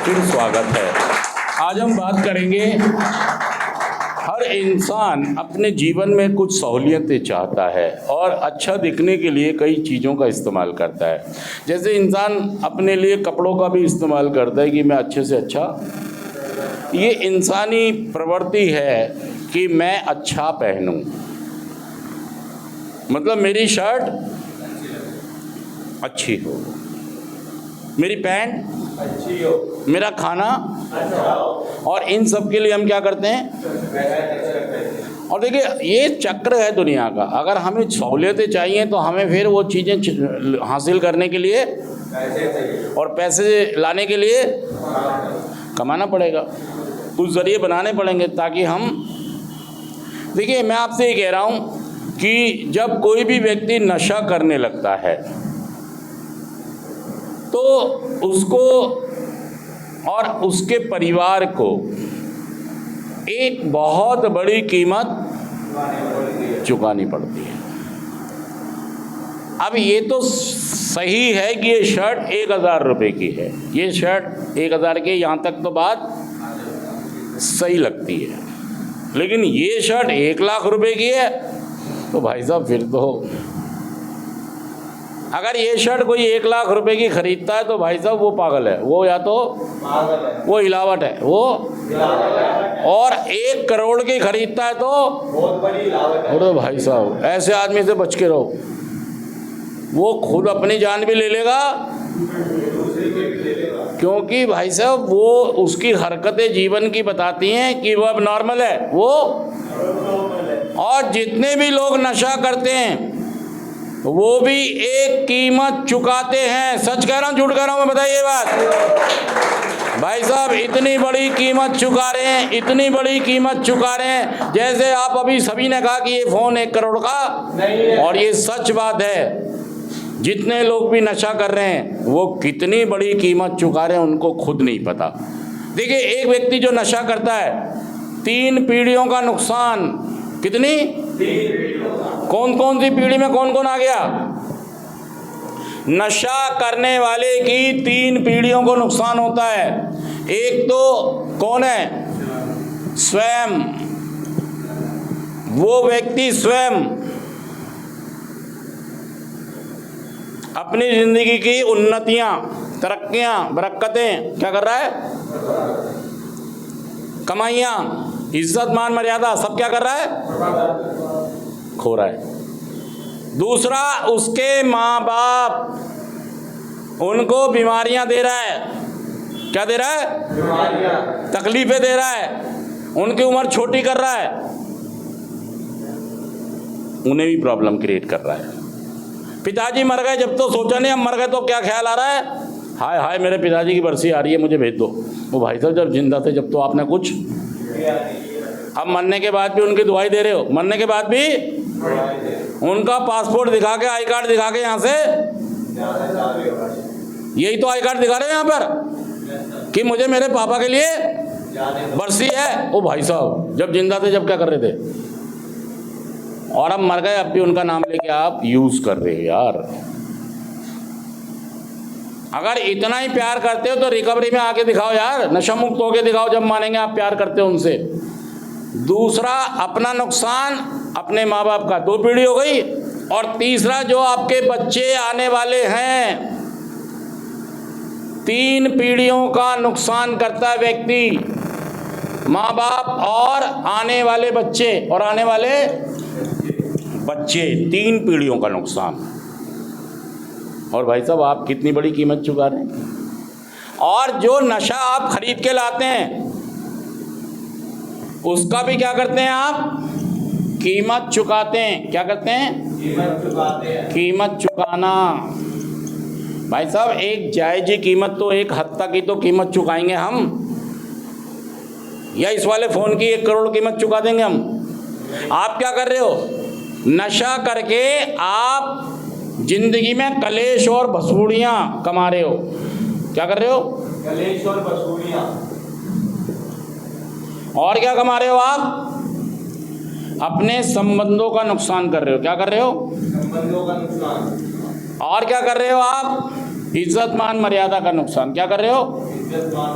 फिर स्वागत है। आज हम बात करेंगे, हर इंसान अपने जीवन में कुछ सहूलियतें चाहता है और अच्छा दिखने के लिए कई चीज़ों का इस्तेमाल करता है। जैसे इंसान अपने लिए कपड़ों का भी इस्तेमाल करता है कि मैं अच्छे से अच्छा, ये इंसानी प्रवृत्ति है कि मैं अच्छा पहनूं, मतलब मेरी शर्ट अच्छी हो, मेरी पैंट अच्छी हो, मेरा खाना अच्छा हो, और इन सब के लिए हम क्या करते हैं। और देखिए ये चक्र है दुनिया का। अगर हमें सहूलियतें चाहिए तो हमें फिर वो चीज़ें हासिल करने के लिए और पैसे लाने के लिए कमाना पड़ेगा, कुछ ज़रिए बनाने पड़ेंगे ताकि हम। देखिए मैं आपसे ये कह रहा हूँ कि जब कोई भी व्यक्ति नशा करने लगता है तो उसको और उसके परिवार को एक बहुत बड़ी कीमत चुकानी पड़ती है। अब ये तो सही है कि ये शर्ट 1000 रुपये की है, ये शर्ट 1000 की, यहाँ तक तो बात सही लगती है। लेकिन ये शर्ट 1 लाख रुपए की है तो भाई साहब फिर तो, अगर ये शर्ट कोई 1 लाख रुपए की खरीदता है तो भाई साहब वो पागल है, वो या तो वो हिलावट है, वो और 1 करोड़ की खरीदता है तो बहुत बड़ी हिलावट है। तो भाई साहब ऐसे आदमी से बच के रहो, वो खुद अपनी जान भी ले लेगा, क्योंकि भाई साहब वो उसकी हरकतें जीवन की बताती हैं कि वो अब नॉर्मल है वो। और जितने भी लोग नशा करते हैं वो भी एक कीमत चुकाते हैं। सच कह रहा हूँ झूठ कह रहा हूँ मैं, बताइए बात। भाई साहब इतनी बड़ी कीमत चुका रहे हैं, इतनी बड़ी कीमत चुका रहे हैं। जैसे आप अभी सभी ने कहा कि ये फ़ोन 1 करोड़ का नहीं है, और ये सच बात है। जितने लोग भी नशा कर रहे हैं वो कितनी बड़ी कीमत चुका रहे हैं उनको खुद नहीं पता। देखिए एक व्यक्ति जो नशा करता है, 3 पीढ़ियों का नुकसान, कितनी, 3 पीढ़ियों का। कौन कौन सी पीढ़ी में कौन कौन आ गया? नशा करने वाले की 3 पीढ़ियों को नुकसान होता है। एक तो कौन है? स्वयं, वो व्यक्ति स्वयं अपनी जिंदगी की उन्नतियां, तरक्कियां, बरकतें क्या कर रहा है? कमाइयां, इज्जत मान मर्यादा सब क्या कर रहा है? खो रहा है। दूसरा, उसके माँ बाप उनको बीमारियां दे रहा है। क्या दे रहा है? बीमारियां, तकलीफें दे रहा है, उनकी उम्र छोटी कर रहा है, उन्हें भी प्रॉब्लम क्रिएट कर रहा है। पिताजी मर गए, जब तो सोचा नहीं, अब मर गए तो क्या ख्याल आ रहा है? हाय हाय मेरे पिताजी की बरसी आ रही है, मुझे भेज दो। वो भाई साहब जब जिंदा थे जब तो आपने कुछ, अब मरने के बाद भी उनकी दुआई दे रहे हो, मरने के बाद भी उनका पासपोर्ट दिखा के, आई कार्ड दिखा के यहाँ से, यही तो आई कार्ड दिखा रहे हैं यहाँ पर कि मुझे मेरे पापा के लिए बरसी है। ओ भाई साहब जब जिंदा थे जब क्या कर रहे थे? और अब मर गए, अब भी उनका नाम लेके आप यूज कर रहे हो यार। अगर इतना ही प्यार करते हो तो रिकवरी में आके दिखाओ यार, नशा मुक्त होके दिखाओ, जब मानेंगे आप प्यार करते हो उनसे। दूसरा, अपना नुकसान अपने माँ बाप का, 2 पीढ़ी हो गई। और तीसरा, जो आपके बच्चे आने वाले हैं, 3 पीढ़ियों का नुकसान करता है व्यक्ति, माँ बाप और आने वाले बच्चे, और आने वाले बच्चे, 3 पीढ़ियों का नुकसान। और भाई साहब आप कितनी बड़ी कीमत चुका रहे हैं। और जो नशा आप खरीद के लाते हैं उसका भी क्या करते हैं आप? कीमत चुकाते हैं। क्या करते हैं? कीमत चुकाते हैं। कीमत चुकाना भाई साहब, एक जायज़ कीमत तो, एक हद तक ही तो कीमत चुकाएंगे हम, या इस वाले फ़ोन की 1 करोड़ कीमत चुका देंगे हम? आप क्या कर रहे हो? नशा करके आप जिंदगी में कलेश और भसूड़ियाँ कमा रहे हो। क्या कर रहे हो? कलेश और भसूड़ियाँ। और क्या कमा रहे हो आप? अपने संबंधों का नुकसान कर रहे हो। क्या कर रहे हो? संबंधों का नुकसान। और क्या कर रहे हो आप? इज्जत मान मर्यादा का नुकसान। क्या कर रहे हो? इज्जत मान